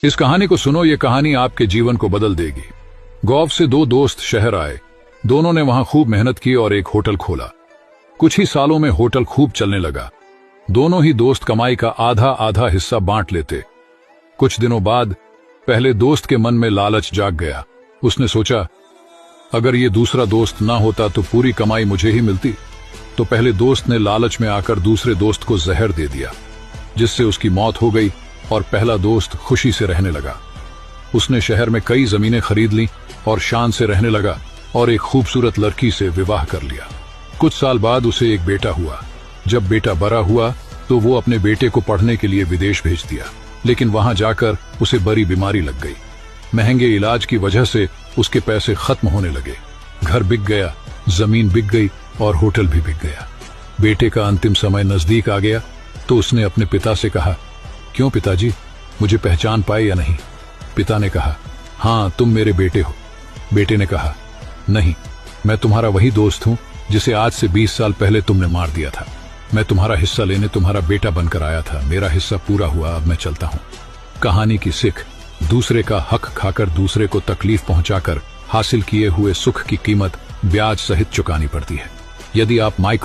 इस कहानी को सुनो, ये कहानी आपके जीवन को बदल देगी। गांव से दो दोस्त शहर आए। दोनों ने वहां खूब मेहनत की और एक होटल खोला। कुछ ही सालों में होटल खूब चलने लगा। दोनों ही दोस्त कमाई का आधा आधा हिस्सा बांट लेते। कुछ दिनों बाद पहले दोस्त के मन में लालच जाग गया। उसने सोचा, अगर ये दूसरा दोस्त ना होता तो पूरी कमाई मुझे ही मिलती। तो पहले दोस्त ने लालच में आकर दूसरे दोस्त को जहर दे दिया, जिससे उसकी मौत हो गई और पहला दोस्त खुशी से रहने लगा। उसने शहर में कई जमीनें खरीद ली और शान से रहने लगा और एक खूबसूरत लड़की से विवाह कर लिया। कुछ साल बाद उसे एक बेटा हुआ। जब बेटा बड़ा हुआ तो वो अपने बेटे को पढ़ने के लिए विदेश भेज दिया, लेकिन वहां जाकर उसे बड़ी बीमारी लग गई। महंगे इलाज की वजह से उसके पैसे खत्म होने लगे। घर बिक गया, जमीन बिक गई और होटल भी बिक गया। बेटे का अंतिम समय नजदीक आ गया तो उसने अपने पिता से कहा, क्यों पिताजी, मुझे पहचान पाए या नहीं? पिता ने कहा, हाँ, तुम मेरे बेटे हो। बेटे ने कहा, नहीं, मैं तुम्हारा वही दोस्त हूं जिसे आज से 20 साल पहले तुमने मार दिया था। मैं तुम्हारा हिस्सा लेने तुम्हारा बेटा बनकर आया था। मेरा हिस्सा पूरा हुआ, अब मैं चलता हूं। कहानी की सीख, दूसरे का हक खाकर दूसरे को तकलीफ पहुंचाकर हासिल किए हुए सुख की कीमत ब्याज सहित चुकानी पड़ती है। यदि आप माइक्रो